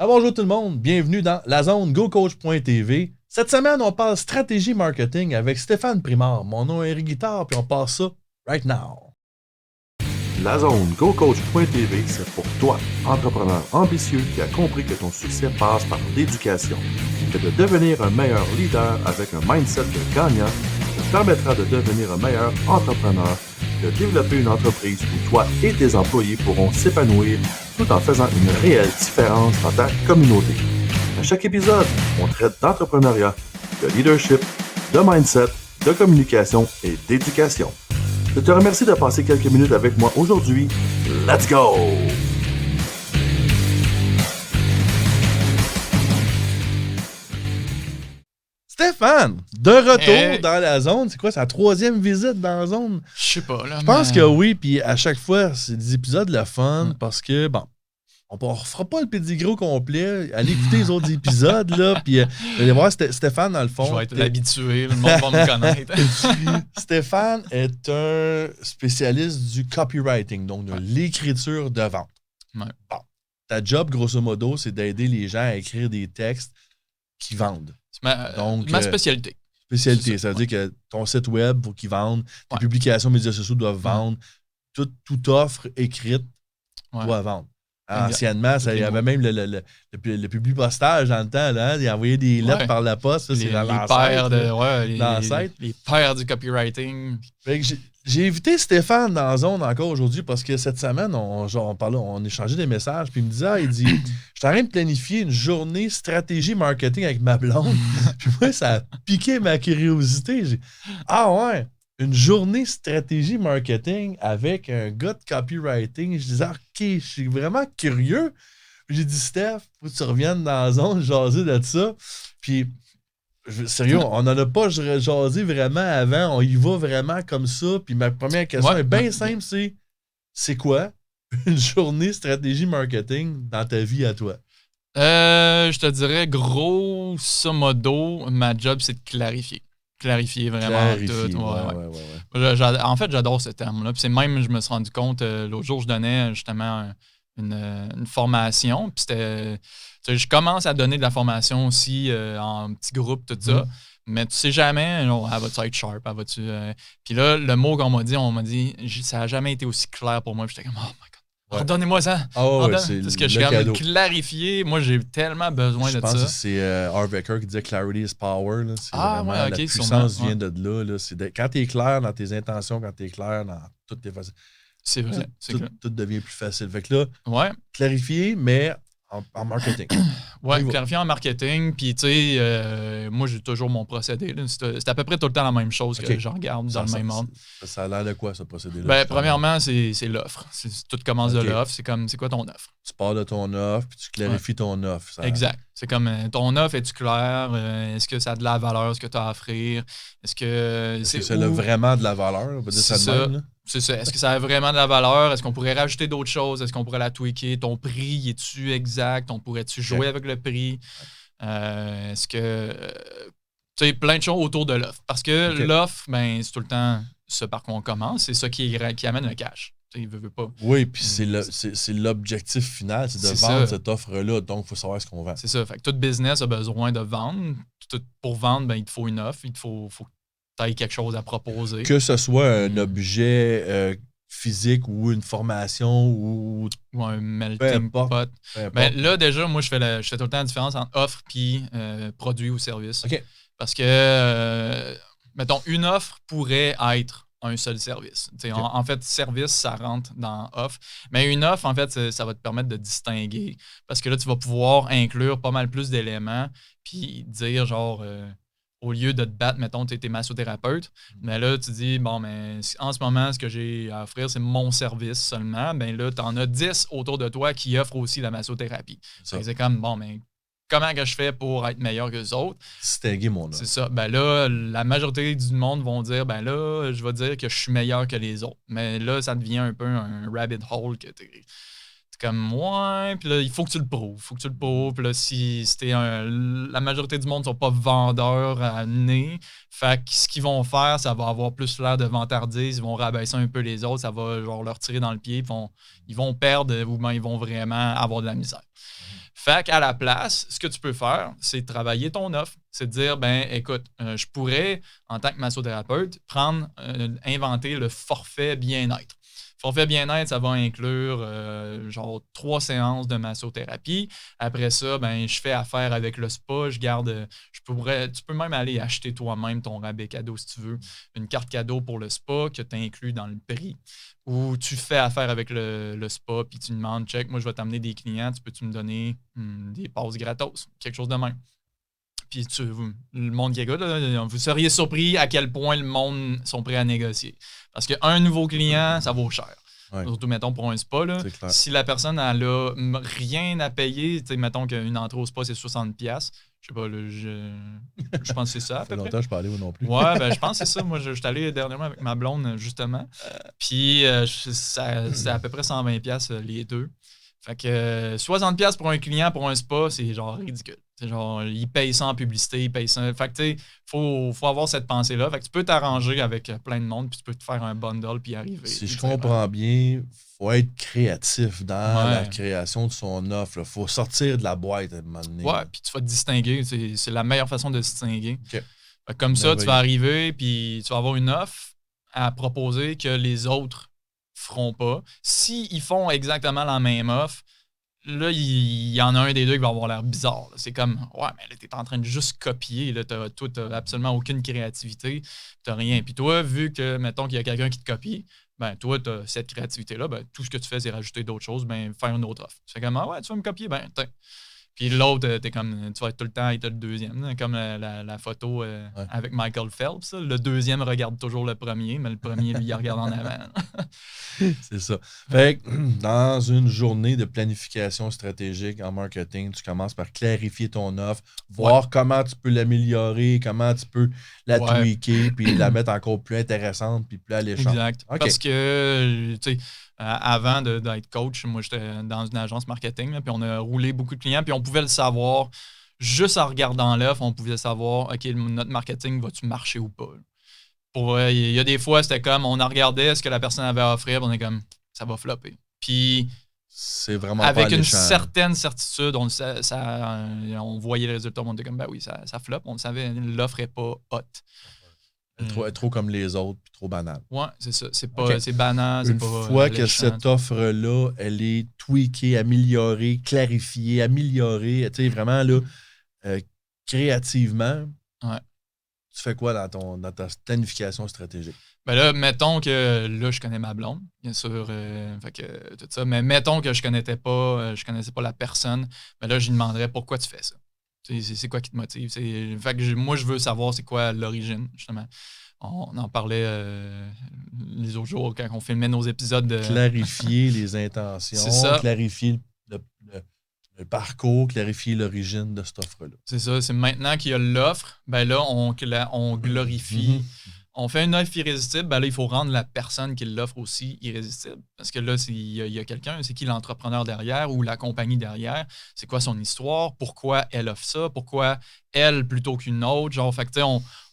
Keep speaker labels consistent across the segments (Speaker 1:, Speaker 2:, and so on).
Speaker 1: Ah, bonjour tout le monde, bienvenue dans la zone GoCoach.tv. Cette semaine, on parle stratégie marketing avec Stéphane Primard. Mon nom est Eric Guitard, puis on passe ça right now.
Speaker 2: La zone GoCoach.tv, c'est pour toi, entrepreneur ambitieux qui a compris que ton succès passe par l'éducation. Que de devenir un meilleur leader avec un mindset de gagnant te permettra de devenir un meilleur entrepreneur, de développer une entreprise où toi et tes employés pourront s'épanouir tout en faisant une réelle différence dans ta communauté. À chaque épisode, on traite d'entrepreneuriat, de leadership, de mindset, de communication et d'éducation. Je te remercie de passer quelques minutes avec moi aujourd'hui. Let's go!
Speaker 1: Stéphane, de retour dans la zone. C'est quoi, sa troisième visite dans la zone?
Speaker 3: Je sais pas, là.
Speaker 1: Je pense que oui, puis à chaque fois, c'est des épisodes le fun parce que, bon, on ne refera pas le pédigré complet. Allez écouter les autres épisodes, là, puis allez voir Stéphane, dans le fond.
Speaker 3: Je vais être habitué, le monde va me connaître.
Speaker 1: Stéphane est un spécialiste du copywriting, donc de l'écriture de vente.
Speaker 3: Ouais.
Speaker 1: Bon, ta job, grosso modo, c'est d'aider les gens à écrire des textes qui vendent.
Speaker 3: C'est ma spécialité.
Speaker 1: Ça veut dire que ton site web, faut qu'il vende, tes publications médias sociaux doivent vendre, toute offre écrite doit vendre. Anciennement, il y avait même le publipostage dans le temps. Là, il envoyait des lettres par la poste. Ça, c'est
Speaker 3: les pères du copywriting.
Speaker 1: J'ai invité Stéphane dans la zone encore aujourd'hui parce que cette semaine, on échangeait des messages. Puis il me disait, je suis en train de planifier une journée stratégie marketing avec ma blonde. Puis moi, ça a piqué ma curiosité. Ouais! Une journée stratégie marketing avec un gars de copywriting. Je disais, OK, je suis vraiment curieux. J'ai dit, Steph, faut que tu reviennes dans la zone, jaser de ça. Puis, sérieux, on n'en a pas jasé vraiment avant. On y va vraiment comme ça. Puis ma première question est bien simple, c'est quoi une journée stratégie marketing dans ta vie à toi?
Speaker 3: Je te dirais, grosso modo, ma job, c'est de clarifier vraiment tout. Ouais. En fait, j'adore ce terme-là. Puis c'est même, je me suis rendu compte, l'autre jour, je donnais justement une formation. Puis c'était. Je commence à donner de la formation aussi en petits groupes, tout ça. Mais tu sais jamais, elle va-tu être sharp? Puis là, le mot qu'on m'a dit, ça n'a jamais été aussi clair pour moi. Puis j'étais comme, oh my God. Redonnez-moi ça.
Speaker 1: C'est
Speaker 3: parce que je suis quand même clarifié. Moi, j'ai tellement besoin de ça.
Speaker 1: Je pense que c'est Harvey Kerr qui disait clarity is power. Là. La puissance vient de là. Quand tu es clair dans tes intentions, quand tu es clair dans toutes tes facettes,
Speaker 3: c'est vrai.
Speaker 1: Tout devient plus facile. Fait que là, clarifier, mais en marketing.
Speaker 3: Clarifier en marketing. Puis, tu sais, moi, j'ai toujours mon procédé. Là. C'est à peu près tout le temps la même chose que je regarde dans le même monde.
Speaker 1: Ça a l'air de quoi, ce procédé-là?
Speaker 3: Premièrement, c'est l'offre. Tout commence de l'offre. C'est quoi ton offre?
Speaker 1: Tu pars de ton offre, puis tu clarifies ton offre.
Speaker 3: Exact. C'est comme, ton offre, es-tu clair? Est-ce que ça a de la valeur, ce que tu as à offrir? Est-ce que
Speaker 1: ça a vraiment de la valeur? On va dire ça de même, là.
Speaker 3: C'est ça. Est-ce que ça a vraiment de la valeur? Est-ce qu'on pourrait rajouter d'autres choses? Est-ce qu'on pourrait la tweaker? Ton prix, es-tu exact? On pourrait-tu jouer avec le prix? Est-ce que... tu sais, plein de choses autour de l'offre. Parce que l'offre, c'est tout le temps ce par quoi on commence. C'est ça qui amène le cash. Il veut pas.
Speaker 1: Oui, puis c'est l'objectif final, c'est de vendre cette offre-là. Donc, il faut savoir ce qu'on vend.
Speaker 3: C'est ça. Fait que tout business a besoin de vendre. Pour vendre, il te faut une offre. Il faut que tu aies quelque chose à proposer. Que
Speaker 1: ce soit un objet physique ou une formation ou
Speaker 3: un melting pot. Là, déjà, moi, je fais tout le temps la différence entre offre et produit ou service.
Speaker 1: Okay.
Speaker 3: Parce que, mettons, une offre pourrait être un seul service. En fait, service, ça rentre dans offre. Mais une offre, en fait, ça va te permettre de distinguer. Parce que là, tu vas pouvoir inclure pas mal plus d'éléments puis dire, genre, au lieu de te battre, mettons, tu es massothérapeute, mais là, tu dis, bon, mais en ce moment, ce que j'ai à offrir, c'est mon service seulement. Ben là, tu en as 10 autour de toi qui offrent aussi la massothérapie. C'est comme, bon, mais comment que je fais pour être meilleur que les autres?
Speaker 1: Distinguer mon offre.
Speaker 3: C'est ça. Ben là, la majorité du monde vont dire, ben là, je vais dire que je suis meilleur que les autres. Mais là, ça devient un peu un rabbit hole que t'es comme, ouais, puis là, il faut que tu le prouves. Puis là, la majorité du monde ne sont pas vendeurs à nez. Fait que ce qu'ils vont faire, ça va avoir plus l'air de vantardise. Ils vont rabaisser un peu les autres. Ça va genre leur tirer dans le pied. Ils vont perdre ou bien ils vont vraiment avoir de la misère. Fait qu'à la place, ce que tu peux faire, c'est travailler ton offre. C'est de dire, ben écoute, je pourrais, en tant que massothérapeute, inventer le forfait bien-être. Forfait bien-être, ça va inclure genre 3 séances de massothérapie. Après ça, ben, je fais affaire avec le spa. Tu peux même aller acheter toi-même ton rabais cadeau si tu veux. Une carte cadeau pour le spa que tu inclus dans le prix. Ou tu fais affaire avec le spa puis tu demandes, check, moi je vais t'amener des clients, peux-tu me donner des passes gratos? Quelque chose de même. Puis le monde qui écoute, là, vous seriez surpris à quel point le monde sont prêts à négocier. Parce qu'un nouveau client, ça vaut cher.
Speaker 1: Ouais.
Speaker 3: Surtout, mettons, pour un spa. Là, si la personne elle a rien à payer, mettons qu'une entrée au spa, c'est 60$. Je sais pas, là, je pense que c'est ça.
Speaker 1: Ça fait longtemps que je parlais moi non plus.
Speaker 3: Ouais, ben je pense que c'est ça. Moi, je suis allé dernièrement avec ma blonde, justement. Puis, c'est à peu près 120$ les deux. Fait que 60$ pour un client, pour un spa, c'est genre ridicule. C'est genre, il paye ça en publicité, il paye ça. Fait que tu sais, faut avoir cette pensée-là. Fait que tu peux t'arranger avec plein de monde, puis tu peux te faire un bundle, puis arriver.
Speaker 1: Si je comprends bien, faut être créatif dans la création de son offre. Il faut sortir de la boîte à un moment donné.
Speaker 3: Ouais, puis tu vas te distinguer. C'est la meilleure façon de se distinguer.
Speaker 1: Okay.
Speaker 3: Fait que comme ça, tu vas arriver, puis tu vas avoir une offre à proposer que les autres feront pas. S'ils font exactement la même offre, là, il y en a un des deux qui va avoir l'air bizarre. Là. C'est comme, ouais, mais là, t'es en train de juste copier. Là, toi, t'as absolument aucune créativité. T'as rien. Puis toi, vu que, mettons qu'il y a quelqu'un qui te copie, ben toi, t'as cette créativité-là. Ben, tout ce que tu fais, c'est rajouter d'autres choses, ben faire une autre offre. Tu fais comme, ah ouais, tu vas me copier, ben, tiens. Puis l'autre, t'es comme, tu vas être tout le temps être le deuxième. Là, comme la photo avec Michael Phelps. Là. Le deuxième regarde toujours le premier, mais le premier, lui, il regarde en avant.
Speaker 1: C'est ça. Fait que dans une journée de planification stratégique en marketing, tu commences par clarifier ton offre, voir comment tu peux l'améliorer, comment tu peux la tweaker, puis la mettre encore plus intéressante, puis plus alléchante.
Speaker 3: Exact. Okay. Parce que, tu sais, avant d'être coach, moi, j'étais dans une agence marketing, là, puis on a roulé beaucoup de clients, puis on pouvait le savoir, juste en regardant l'offre, on pouvait savoir, OK, notre marketing, va-tu marcher ou pas? Il y a des fois, c'était comme, on en regardait ce que la personne avait à offrir, on est comme, ça va flopper. Puis,
Speaker 1: c'est vraiment
Speaker 3: avec une certaine certitude, on voyait les résultats, on était comme, ben oui, ça floppe, on le savait, l'offre n'est pas hot.
Speaker 1: Elle est trop comme les autres, puis trop banale.
Speaker 3: Ouais, c'est ça. C'est banal.
Speaker 1: Une fois que cette offre-là, elle est tweakée, améliorée, clarifiée, améliorée, tu sais, vraiment là, créativement, tu fais quoi dans ta planification stratégique?
Speaker 3: Ben là, mettons que là, je connais ma blonde, bien sûr, fait que tout ça, mais mettons que je connaissais pas la personne, ben là, je lui demanderais pourquoi tu fais ça. C'est quoi qui te motive? Fait que moi, je veux savoir c'est quoi l'origine, justement. On en parlait les autres jours quand on filmait nos épisodes.
Speaker 1: Clarifier les intentions, clarifier le parcours, clarifier l'origine de cette offre-là.
Speaker 3: C'est ça. C'est maintenant qu'il y a l'offre, ben là, on glorifie. On fait une offre irrésistible, ben là, il faut rendre la personne qui l'offre aussi irrésistible. Parce que là, il y a quelqu'un, c'est qui l'entrepreneur derrière ou la compagnie derrière? C'est quoi son histoire? Pourquoi elle offre ça? Pourquoi elle plutôt qu'une autre? Genre, fait que,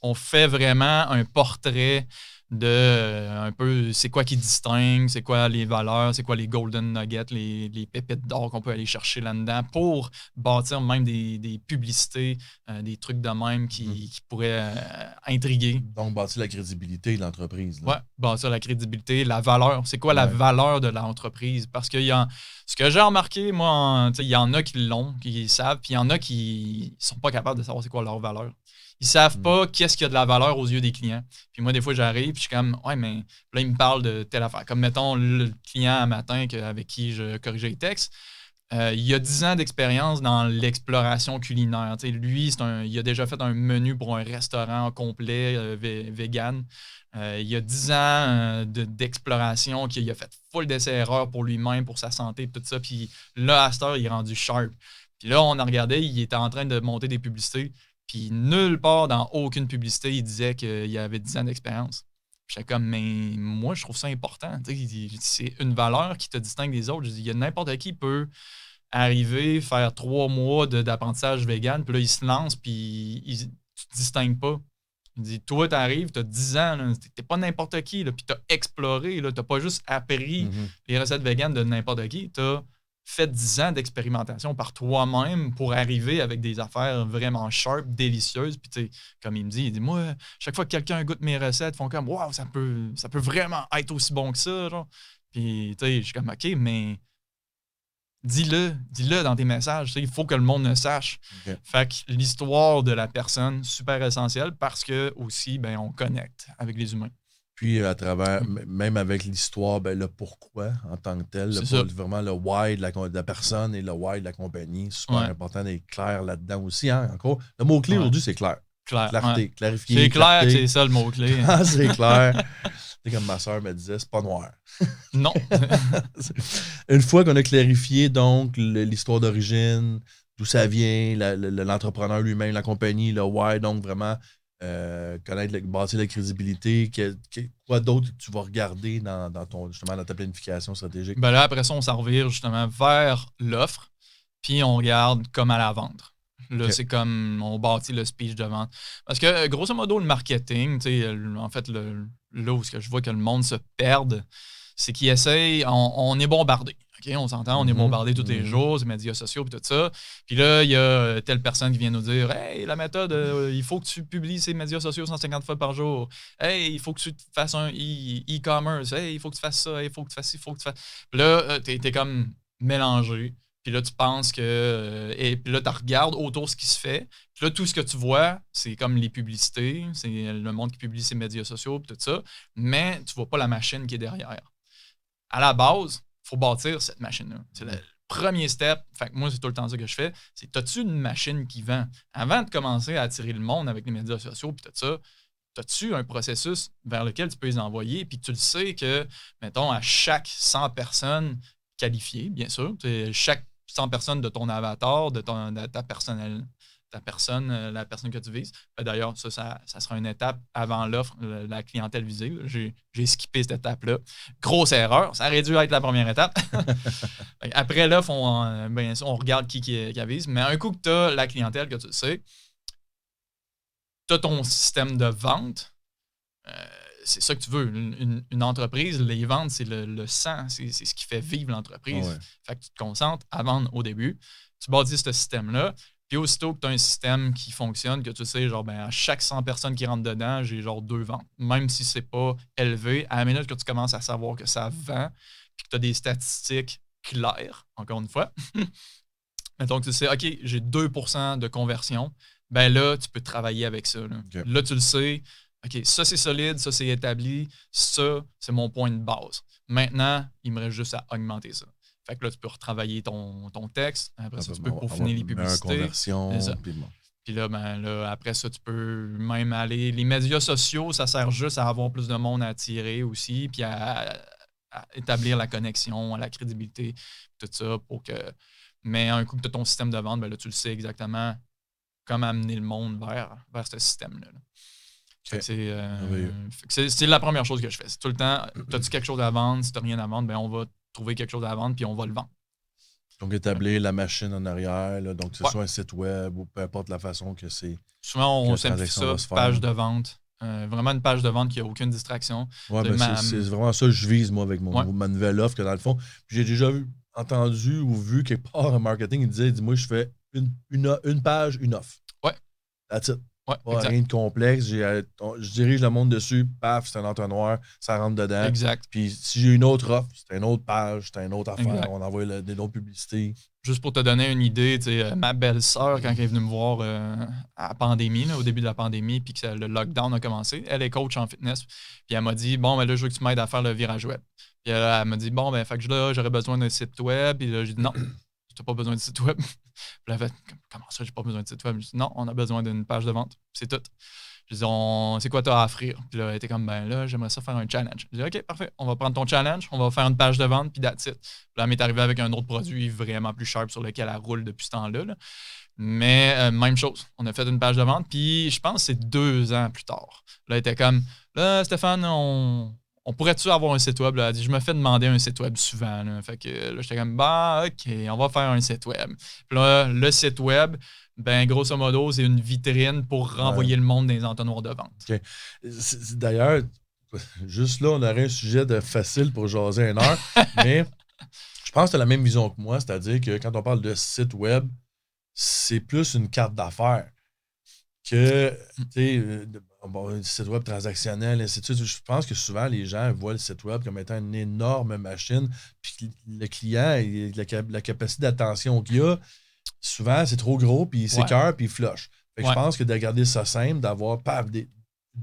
Speaker 3: on fait vraiment un portrait de un peu c'est quoi qui distingue, c'est quoi les valeurs, c'est quoi les golden nuggets, les pépites d'or qu'on peut aller chercher là-dedans pour bâtir même des publicités, des trucs de même qui pourraient intriguer.
Speaker 1: Donc, bâtir la crédibilité de l'entreprise.
Speaker 3: Oui, bâtir la crédibilité, la valeur. C'est quoi la valeur de l'entreprise? Parce que ce que j'ai remarqué, moi, il y en a qui l'ont, qui savent, puis il y en a qui sont pas capables de savoir c'est quoi leur valeur. Ils savent pas qu'est-ce qui a de la valeur aux yeux des clients. Puis moi, des fois, j'arrive, puis je suis comme, ouais, mais là, ils me parlent de telle affaire. Comme, mettons, le client un matin avec qui je corrigeais les textes, il a 10 ans d'expérience dans l'exploration culinaire. T'sais, lui, il a déjà fait un menu pour un restaurant complet vegan. Il a 10 ans d'exploration, qu'il a fait full d'essais-erreurs pour lui-même, pour sa santé, et tout ça. Puis là, à cette heure, il est rendu sharp. Puis là, on a regardé, il était en train de monter des publicités. Puis nulle part dans aucune publicité, il disait qu'il avait 10 ans d'expérience. J'étais comme, mais moi, je trouve ça important. C'est une valeur qui te distingue des autres. Il y a n'importe qui peut arriver, faire 3 mois d'apprentissage vegan, puis là, il se lance, puis tu te distingues pas. Il dit, toi, t'arrives, t'as 10 ans, t'es pas n'importe qui, là, puis t'as exploré, là, t'as pas juste appris les recettes véganes de n'importe qui, t'as fais 10 ans d'expérimentation par toi-même pour arriver avec des affaires vraiment sharp, délicieuses. Puis, tu sais, comme il dit, moi, chaque fois que quelqu'un goûte mes recettes, ils font comme, waouh, ça peut vraiment être aussi bon que ça. Genre. Puis, tu sais, je suis comme, OK, mais dis-le dans tes messages. Il faut que le monde le sache.
Speaker 1: Okay.
Speaker 3: Fait que l'histoire de la personne, super essentielle parce que aussi, ben, on connecte avec les humains.
Speaker 1: Puis, à travers, même avec l'histoire, ben, le pourquoi en tant que tel, vraiment le why de la personne et le why de la compagnie, super important d'être clair là-dedans aussi. Hein, encore, le mot-clé aujourd'hui, c'est clair. Clarté, clarifier.
Speaker 3: C'est clair que c'est ça le mot-clé.
Speaker 1: Ah, c'est clair. C'est comme ma soeur me disait, c'est pas noir.
Speaker 3: Non.
Speaker 1: Une fois qu'on a clarifié donc l'histoire d'origine, d'où ça vient, l'entrepreneur lui-même, la compagnie, le why, donc vraiment connaître, bâtir la crédibilité, quoi d'autre tu vas regarder dans ta planification stratégique?
Speaker 3: Ben là, après ça, on s'en revire justement vers l'offre, puis on regarde comment à la vendre. Là, c'est comme on bâtit le speech de vente. Parce que, grosso modo, le marketing, en fait, là où je vois que le monde se perde, c'est qu'ils essayent, on est bombardé. Okay? On s'entend, on est bombardé tous les jours, les médias sociaux et tout ça. Puis là, il y a telle personne qui vient nous dire « Hey, la méthode, il faut que tu publies ces médias sociaux 150 fois par jour. Hey, il faut que tu fasses un e-commerce. Hey, il faut que tu fasses ça. Hey, il faut que tu fasses ci, il faut que tu fasses... » Puis là, t'es comme mélangé. Puis là, tu penses que... et puis là, tu regardes autour ce qui se fait. Puis là, tout ce que tu vois, c'est comme les publicités. C'est le monde qui publie ses médias sociaux et tout ça. Mais tu vois pas la machine qui est derrière. À la base, il faut bâtir cette machine-là. C'est le premier step. Fait que moi, c'est tout le temps ça que je fais. C'est, as-tu une machine qui vend? Avant de commencer à attirer le monde avec les médias sociaux et tout ça, as-tu un processus vers lequel tu peux les envoyer? Puis tu le sais que, mettons, à chaque 100 personnes qualifiées, bien sûr, chaque 100 personnes de ton avatar, de ta personne, la personne que tu vises. D'ailleurs, ça sera une étape avant l'offre, la clientèle visée. J'ai skippé cette étape-là. Grosse erreur. Ça aurait dû être la première étape. Après l'offre, on regarde qui avise. Mais un coup que tu as la clientèle, que tu le sais, tu as ton système de vente. C'est ça que tu veux. Une entreprise, les ventes, c'est le sang. C'est ce qui fait vivre l'entreprise.
Speaker 1: Ouais.
Speaker 3: Fait que tu te concentres à vendre au début. Tu bâtis ce système-là. Puis aussitôt que tu as un système qui fonctionne, que tu sais, genre, à chaque 100 personnes qui rentrent dedans, j'ai genre 2 ventes. Même si c'est pas élevé, à la minute que tu commences à savoir que ça vend, puis que tu as des statistiques claires, encore une fois, mettons que tu sais, OK, j'ai 2% de conversion, ben là, tu peux travailler avec ça. Là,
Speaker 1: Okay.
Speaker 3: Là tu le sais, OK, ça c'est solide, ça c'est établi, ça c'est mon point de base. Maintenant, il me reste juste à augmenter ça. Fait que là, tu peux retravailler ton texte. Après ça, tu peux peaufiner les publicités.
Speaker 1: Conversion.
Speaker 3: Puis là, après ça, tu peux même aller... Les médias sociaux, ça sert juste à avoir plus de monde à attirer aussi, puis à établir la connexion, la crédibilité, tout ça, pour que... Mais un coup que tu as ton système de vente, ben là, tu le sais exactement comment amener le monde vers ce système-là. Okay. C'est la première chose que je fais. C'est tout le temps, as-tu quelque chose à vendre? Si tu n'as rien à vendre, ben on va trouver quelque chose à vendre, puis on va le vendre.
Speaker 1: Donc, établir la machine en arrière, là, donc que ce soit un site web ou peu importe la façon que c'est.
Speaker 3: Souvent, on simplifie ça, page de vente. Vraiment une page de vente qui n'a aucune distraction.
Speaker 1: Oui, c'est vraiment ça que je vise, moi, avec ma nouvelle offre, que dans le fond, j'ai déjà entendu ou vu quelque part en marketing, il disait, dis-moi, je fais une page, une offre.
Speaker 3: Ouais.
Speaker 1: That's it.
Speaker 3: Ouais,
Speaker 1: rien de complexe. Je dirige le monde dessus, paf, c'est un entonnoir, ça rentre dedans.
Speaker 3: Exact.
Speaker 1: Puis si j'ai une autre offre, c'est une autre page, c'est une autre affaire, exact. On envoie des autres publicités.
Speaker 3: Juste pour te donner une idée, ma belle-sœur, quand elle est venue me voir à la pandémie, là, au début de la pandémie, puis que le lockdown a commencé, elle est coach en fitness. Puis elle m'a dit, bon, là, je veux que tu m'aides à faire le virage web. Puis elle m'a dit, bon, fait que là, j'aurais besoin d'un site web. Puis là, j'ai dit, non, tu n'as pas besoin de site web. Puis elle a fait, comment ça, j'ai pas besoin de site web? J'ai dit, non, on a besoin d'une page de vente. C'est tout. J'ai dit, c'est quoi tu as à offrir? Puis là, elle était comme, là, j'aimerais ça faire un challenge. J'ai dit, OK, parfait, on va prendre ton challenge, on va faire une page de vente, puis that's it. Puis là, elle m'est arrivée avec un autre produit vraiment plus sharp sur lequel elle roule depuis ce temps-là. Là. Mais même chose, on a fait une page de vente, puis je pense que c'est 2 ans plus tard. Là, elle était comme, là, Stéphane, on pourrait-tu avoir un site web? Là? Elle dit, je me fais demander un site web souvent. Là. Fait que là, j'étais comme, OK, on va faire un site web. Puis là, le site web, grosso modo, c'est une vitrine pour renvoyer le monde dans les entonnoirs de vente.
Speaker 1: Okay. D'ailleurs, juste là, on aurait un sujet facile pour jaser 1 heure, mais je pense que tu as la même vision que moi, c'est-à-dire que quand on parle de site web, c'est plus une carte d'affaires que, un site web transactionnel, ainsi de suite. Je pense que souvent, les gens voient le site web comme étant une énorme machine, puis le client, la capacité d'attention qu'il a, souvent, c'est trop gros, puis il s'écoeure, puis il flush. Fait que je pense que de garder ça simple, d'avoir une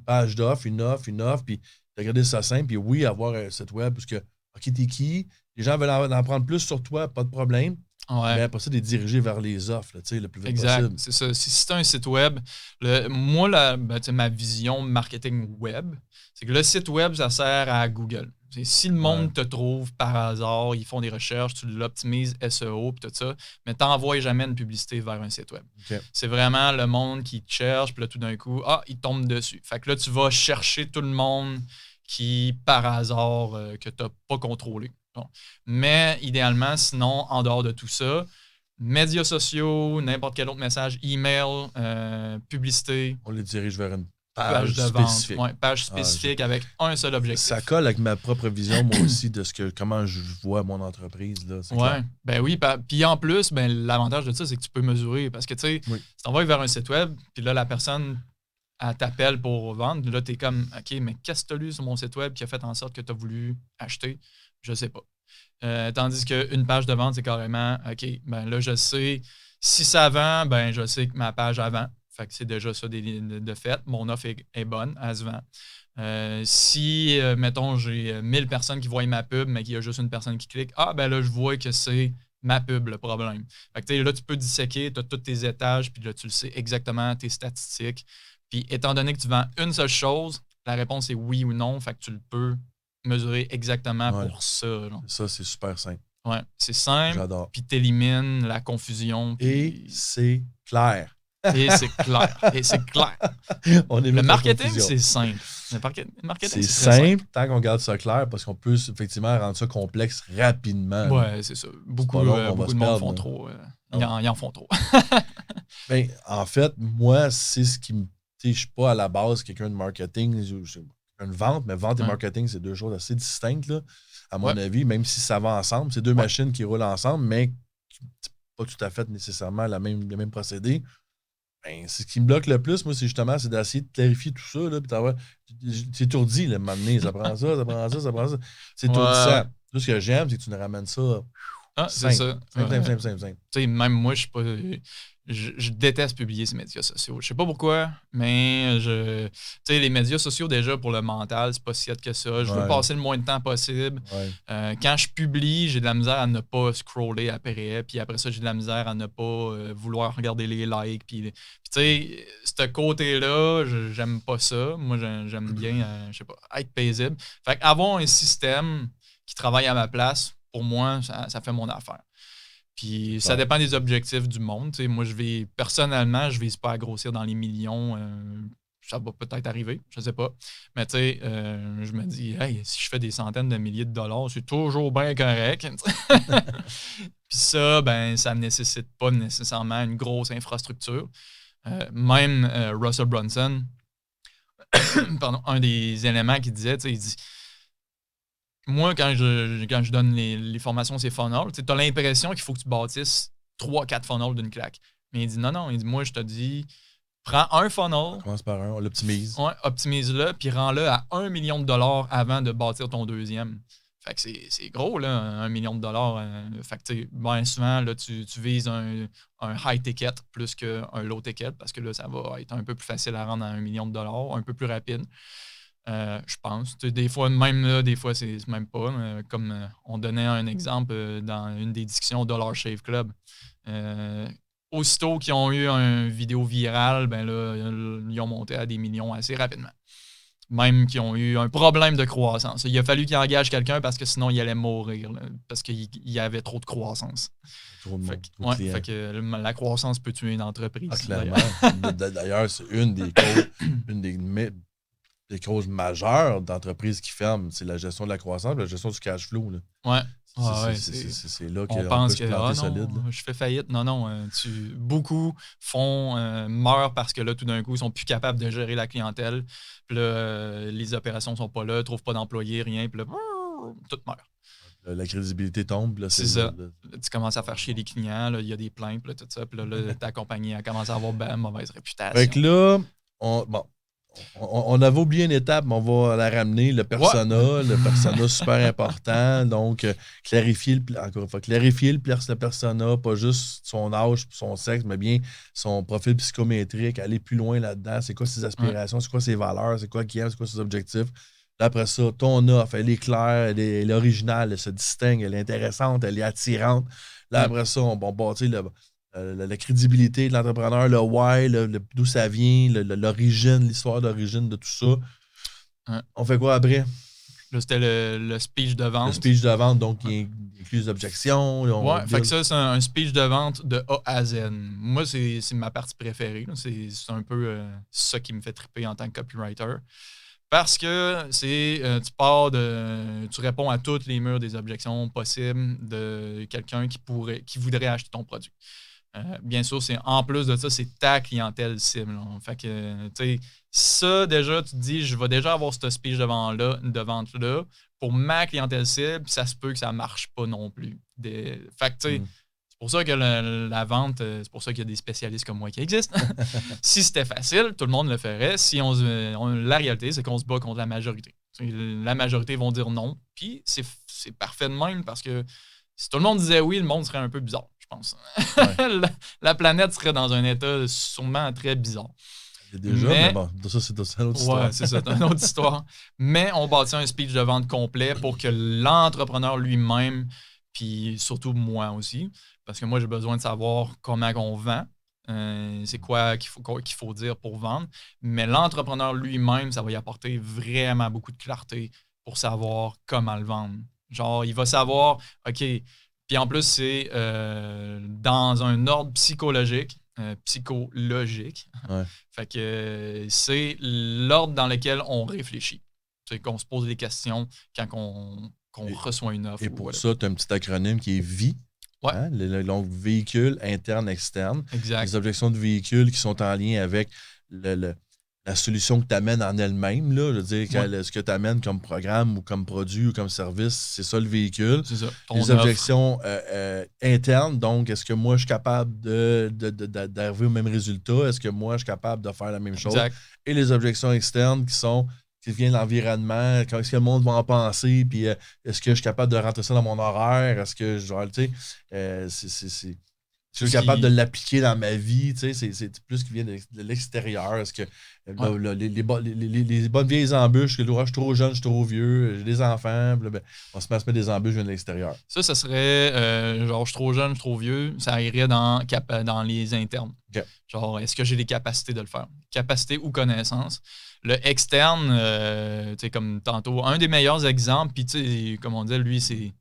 Speaker 1: page d'offre, une offre, puis de garder ça simple, puis oui, avoir un site web, parce que, OK, t'es qui? Les gens veulent en prendre plus sur toi, pas de problème.
Speaker 3: Ouais.
Speaker 1: Mais après ça, de les diriger vers les offres, là, le plus vite
Speaker 3: exact,
Speaker 1: possible.
Speaker 3: c'est ça. Si tu as un site web, moi, ma vision marketing web, c'est que le site web, ça sert à Google. Si le monde te trouve par hasard, ils font des recherches, tu l'optimises SEO et tout ça, mais tu n'envoies jamais une publicité vers un site web.
Speaker 1: Okay.
Speaker 3: C'est vraiment le monde qui te cherche, puis là, tout d'un coup, il tombe dessus. Fait que là, tu vas chercher tout le monde qui, par hasard, que tu n'as pas contrôlé. Bon. Mais idéalement, sinon, en dehors de tout ça, médias sociaux, n'importe quel autre message, email, publicité.
Speaker 1: On les dirige vers une page
Speaker 3: de
Speaker 1: spécifique.
Speaker 3: Vente. Ouais, page spécifique avec un seul objectif.
Speaker 1: Ça colle avec ma propre vision, moi aussi, de comment je vois mon entreprise. Là,
Speaker 3: clair. Ben oui. Puis en plus, l'avantage de ça, c'est que tu peux mesurer. Parce que, tu sais, si tu envoies vers un site web, puis là, la personne, elle t'appelle pour vendre, là, tu es comme, OK, mais qu'est-ce que tu as lu sur mon site web qui a fait en sorte que tu as voulu acheter? Je sais pas. Tandis qu'une page de vente, c'est carrément, OK, là, je sais, si ça vend, je sais que ma page vend. Fait que c'est déjà ça de fait. Mon offre est bonne, elle se vend. Si, mettons, j'ai 1000 personnes qui voient ma pub, mais qu'il y a juste une personne qui clique, là, je vois que c'est ma pub le problème. Fait que là, tu peux disséquer, tu as tous tes étages, puis là, tu le sais exactement, tes statistiques. Puis étant donné que tu vends une seule chose, la réponse est oui ou non, fait que tu le peux mesurer exactement pour ça. Là.
Speaker 1: Ça, c'est super simple.
Speaker 3: Ouais, c'est simple.
Speaker 1: J'adore.
Speaker 3: Puis t'élimines la confusion.
Speaker 1: Et c'est clair.
Speaker 3: Et c'est clair. Le marketing, c'est simple. Le marketing,
Speaker 1: c'est simple tant qu'on garde ça clair parce qu'on peut effectivement rendre ça complexe rapidement.
Speaker 3: Ouais, c'est ça. Beaucoup de monde font trop. Ils en font trop.
Speaker 1: En fait, moi, c'est ce qui me. Je ne suis pas à la base quelqu'un de marketing, une vente, mais vente et marketing, c'est deux choses assez distinctes, là, à mon avis, même si ça va ensemble. C'est deux machines qui roulent ensemble, mais pas tout à fait nécessairement le même procédé. Ce qui me bloque le plus, moi, c'est d'essayer de clarifier tout ça. Là, c'est étourdi, là, m'amener. Ça prend ça, ça prend ça, ça prend ça. C'est étourdissant. Tout ce que j'aime, c'est que tu nous ramènes ça.
Speaker 3: C'est ça.
Speaker 1: Simple.
Speaker 3: Même moi, je suis pas. Je déteste publier ces médias sociaux. Je sais pas pourquoi, mais les médias sociaux, déjà, pour le mental, c'est pas si hot que ça. Je veux passer le moins de temps possible. Quand je publie, j'ai de la misère à ne pas scroller après. Puis après ça, j'ai de la misère à ne pas vouloir regarder les likes. Puis tu sais, ce côté-là, j'aime pas ça. Moi, j'aime bien, je sais pas, être paisible. Fait qu'avoir un système qui travaille à ma place, pour moi, ça fait mon affaire. Puis ça dépend des objectifs du monde. T'sais, moi, personnellement, je ne vise pas à grossir dans les millions. Ça va peut-être arriver, je ne sais pas. Mais tu sais, je me dis, hey, si je fais des centaines de milliers de dollars, c'est toujours bien correct. Puis ça, ça ne nécessite pas nécessairement une grosse infrastructure. Même Russell Brunson, un des éléments qu'il disait, il dit, moi, quand je donne les formations, c'est funnel, tu as l'impression qu'il faut que tu bâtisses 3-4 funnels d'une claque. Mais il dit non, il dit moi, je te dis, prends un funnel.
Speaker 1: Commence par un, on l'optimise.
Speaker 3: Ouais, optimise-le, puis rends-le à 1 million de dollars avant de bâtir ton deuxième. Fait que c'est gros, là, 1 million de dollars. Fait que souvent, là, tu vises un high ticket plus qu'un low ticket parce que là, ça va être un peu plus facile à rendre à 1 million de dollars, un peu plus rapide. Je pense. Des fois, même là, des fois, c'est même pas. Comme on donnait un exemple dans une des discussions au Dollar Shave Club. Aussitôt qu'ils ont eu une vidéo virale, ils ont monté à des millions assez rapidement. Même qu'ils ont eu un problème de croissance. Il a fallu qu'ils engagent quelqu'un parce que sinon, il allait mourir. Là, parce qu'il y avait trop de croissance.
Speaker 1: Trop de
Speaker 3: monde. Fait que la croissance peut tuer une entreprise.
Speaker 1: Clairement. D'ailleurs, c'est une des causes majeures d'entreprises qui ferment, c'est la gestion de la croissance, la gestion du cash flow. Là.
Speaker 3: Ouais.
Speaker 1: C'est là qu'on
Speaker 3: pense
Speaker 1: peut se planter solide.
Speaker 3: Là. Je fais faillite. Non. Beaucoup meurent parce que là, tout d'un coup, ils sont plus capables de gérer la clientèle. Puis là, les opérations sont pas là, ne trouvent pas d'employés, rien. Puis là, tout meurt.
Speaker 1: la crédibilité tombe. Là,
Speaker 3: C'est ça. Tu commences à faire chier les clients, il y a des plaintes, puis là, tout ça. Puis là, ta compagnie a commencé à avoir mauvaise réputation.
Speaker 1: Fait que là, on avait oublié une étape, mais on va la ramener. Le persona super important. Donc, clarifier le persona, pas juste son âge, son sexe, mais bien son profil psychométrique, aller plus loin là-dedans. C'est quoi ses aspirations, c'est quoi ses valeurs, c'est quoi qu'il aime, c'est quoi ses objectifs. Là, après ça, ton offre, elle est claire, elle est originale, elle se distingue, elle est intéressante, elle est attirante. Là, après ça, on bâtit la crédibilité de l'entrepreneur, le why, d'où ça vient, l'origine, l'histoire d'origine de tout ça. On fait quoi après?
Speaker 3: Là, c'était le speech de vente.
Speaker 1: Le speech de vente, donc il inclut les objections.
Speaker 3: Fait que ça, c'est un speech de vente de A à Z. Moi, c'est ma partie préférée. C'est un peu ça qui me fait triper en tant que copywriter. Parce que tu réponds à toutes les murs des objections possibles de quelqu'un qui voudrait acheter ton produit. Bien sûr, en plus de ça, c'est ta clientèle cible. Fait que, tu sais, ça, déjà, tu te dis, je vais déjà avoir ce speech de vente-là pour ma clientèle cible, puis ça se peut que ça ne marche pas non plus. Fait que, tu sais, c'est pour ça que la vente, c'est pour ça qu'il y a des spécialistes comme moi qui existent. Si c'était facile, tout le monde le ferait. La réalité, c'est qu'on se bat contre la majorité. La majorité vont dire non, puis c'est parfait de même parce que si tout le monde disait oui, le monde serait un peu bizarre. Ouais. la planète serait dans un état sûrement très bizarre.
Speaker 1: Mais bon, ça, c'est une autre histoire.
Speaker 3: Ouais, c'est ça, c'est une autre histoire. Mais on bâtit un speech de vente complet pour que l'entrepreneur lui-même, puis surtout moi aussi, parce que moi, j'ai besoin de savoir comment on vend, c'est quoi qu'il faut dire pour vendre. Mais l'entrepreneur lui-même, ça va y apporter vraiment beaucoup de clarté pour savoir comment le vendre. Genre, il va savoir, OK. Puis en plus, c'est dans un ordre psychologique.
Speaker 1: Ouais.
Speaker 3: Fait que c'est l'ordre dans lequel on réfléchit. C'est qu'on se pose des questions quand on reçoit une offre.
Speaker 1: Et pour ça, tu as un petit acronyme qui est VIE.
Speaker 3: Ouais.
Speaker 1: Hein? Donc, véhicule, interne, externe.
Speaker 3: Exact.
Speaker 1: Les objections de véhicule qui sont en lien avec la solution que tu amènes en elle-même. Là, je veux dire, ce que tu amènes comme programme ou comme produit ou comme service, c'est ça le véhicule.
Speaker 3: C'est ça.
Speaker 1: Les objections internes, donc est-ce que moi je suis capable d'arriver au même résultat? Est-ce que moi je suis capable de faire la même chose?
Speaker 3: Exact.
Speaker 1: Et les objections externes qui viennent de l'environnement, est-ce que le monde va en penser? Puis est-ce que je suis capable de rentrer ça dans mon horaire? Est-ce que je suis capable de l'appliquer dans ma vie, c'est plus qui vient de l'extérieur. Est-ce que les bonnes vieilles embûches, que je suis trop jeune, je suis trop vieux, j'ai des enfants, on se met à se mettre des embûches de l'extérieur.
Speaker 3: Ça serait genre je suis trop jeune, je suis trop vieux, ça irait dans les internes.
Speaker 1: Okay.
Speaker 3: Genre, est-ce que j'ai les capacités de le faire? Capacité ou connaissance. Le externe, comme tantôt, un des meilleurs exemples, puis comme on dit, lui, c'est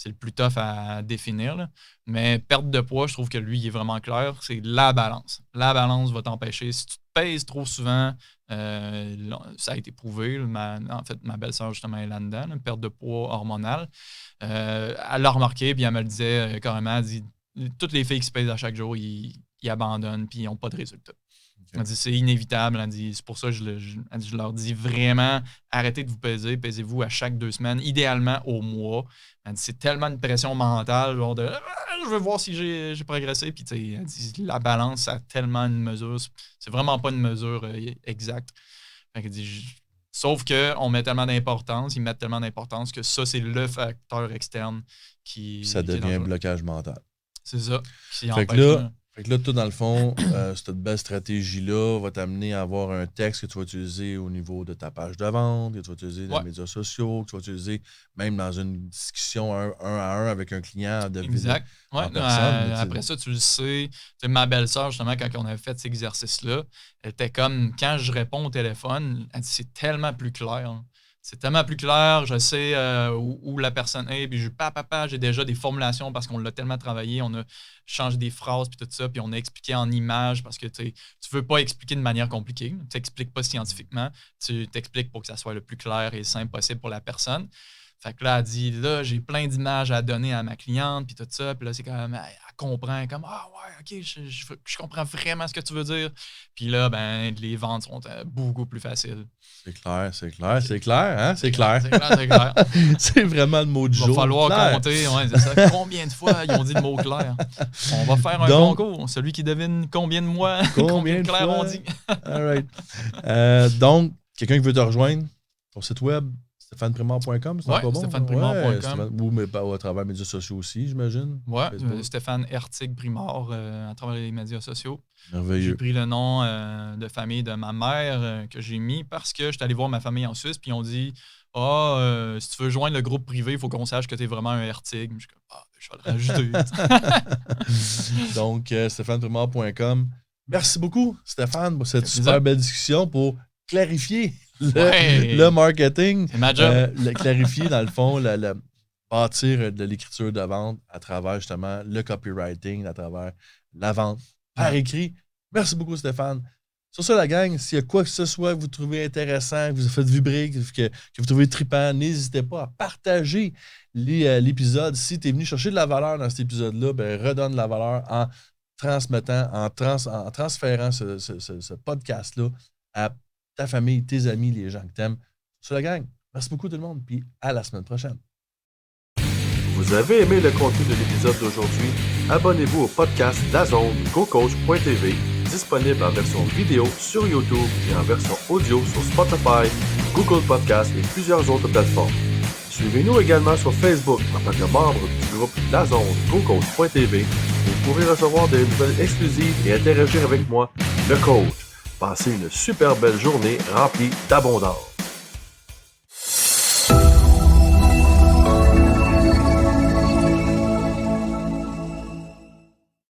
Speaker 3: le plus tough à définir. Là. Mais perte de poids, je trouve que lui, il est vraiment clair. C'est la balance. La balance va t'empêcher. Si tu te pèses trop souvent, ça a été prouvé. En fait, ma belle-sœur, justement, est là-dedans. Une perte de poids hormonale. Elle l'a remarqué, puis elle me le disait carrément. Elle dit, toutes les filles qui se pèsent à chaque jour, ils abandonnent, puis ils n'ont pas de résultat. Okay. Elle dit, c'est inévitable. Elle dit, c'est pour ça que je leur dis vraiment, arrêtez de vous peser, pesez-vous à chaque 2 semaines, idéalement au mois. Elle dit, c'est tellement une pression mentale, genre de je veux voir si j'ai progressé. Puis elle dit, la balance, ça a tellement une mesure. C'est vraiment pas une mesure exacte. Elle dit, sauf qu'on met tellement d'importance, ils mettent tellement d'importance que ça, c'est le facteur externe qui.
Speaker 1: Ça devient un blocage mental.
Speaker 3: C'est ça.
Speaker 1: Fait que là, toi, dans le fond, cette belle stratégie-là va t'amener à avoir un texte que tu vas utiliser au niveau de ta page de vente, que tu vas utiliser dans les médias sociaux, que tu vas utiliser même dans une discussion un à un avec un client de
Speaker 3: exact.
Speaker 1: En personne.
Speaker 3: Après ça, tu le sais. Ma belle-sœur, justement, quand on avait fait cet exercice-là, elle était comme, quand je réponds au téléphone, elle dit, c'est tellement plus clair. C'est tellement plus clair, je sais où la personne est, puis j'ai déjà des formulations parce qu'on l'a tellement travaillé, on a changé des phrases, puis tout ça, puis on a expliqué en images parce que tu veux pas expliquer de manière compliquée, tu n'expliques pas scientifiquement, tu t'expliques pour que ça soit le plus clair et simple possible pour la personne. Fait que là, elle dit, là, j'ai plein d'images à donner à ma cliente, puis tout ça. Puis là, c'est comme, elle comprend, comme, ah ouais, OK, je comprends vraiment ce que tu veux dire. Puis là, ben, les ventes sont beaucoup plus faciles.
Speaker 1: C'est clair, hein? C'est clair.
Speaker 3: C'est clair.
Speaker 1: C'est vraiment le mot du jour.
Speaker 3: Il va falloir
Speaker 1: clair.
Speaker 3: compter, ouais, c'est ça. Combien de fois ils ont dit le mot clair? On va faire un concours. Celui qui devine combien de mois, combien de clair on dit.
Speaker 1: All right. Donc, quelqu'un qui veut te rejoindre, ton site web, stéphaneprimard.com, c'est pas bon?
Speaker 3: stéphaneprimard.com.
Speaker 1: Ou mais à travers les médias sociaux aussi, j'imagine.
Speaker 3: Oui, Stéphane Hertig Primard à travers les médias sociaux.
Speaker 1: Merveilleux.
Speaker 3: J'ai pris le nom de famille de ma mère que j'ai mis parce que j'étais allé voir ma famille en Suisse, puis ils ont dit si tu veux joindre le groupe privé, il faut qu'on sache que tu es vraiment un Hertig. Je vais le rajouter.
Speaker 1: Donc, stéphaneprimard.com. Merci beaucoup, Stéphane, pour cette super belle discussion pour clarifier le marketing.
Speaker 3: C'est ma job.
Speaker 1: Clarifier, dans le fond, bâtir de l'écriture de vente à travers justement le copywriting, à travers la vente par écrit. Merci beaucoup, Stéphane. Sur ça, la gang, s'il y a quoi que ce soit que vous trouvez intéressant, que vous faites vibrer, que vous trouvez trippant, n'hésitez pas à partager l'épisode. Si tu es venu chercher de la valeur dans cet épisode-là, ben, redonne de la valeur en transmettant, en transférant ce podcast-là à ta famille, tes amis, les gens que tu aimes. Sur la gang, merci beaucoup tout le monde, puis à la semaine prochaine.
Speaker 2: Vous avez aimé le contenu de l'épisode d'aujourd'hui? Abonnez-vous au podcast DAZN GoCoach.tv, disponible en version vidéo sur YouTube et en version audio sur Spotify, Google Podcasts et plusieurs autres plateformes. Suivez-nous également sur Facebook en tant que membre du groupe DAZN GoCoach.tv. Vous pourrez recevoir des nouvelles exclusives et interagir avec moi, le coach. Passez une super belle journée remplie d'abondance.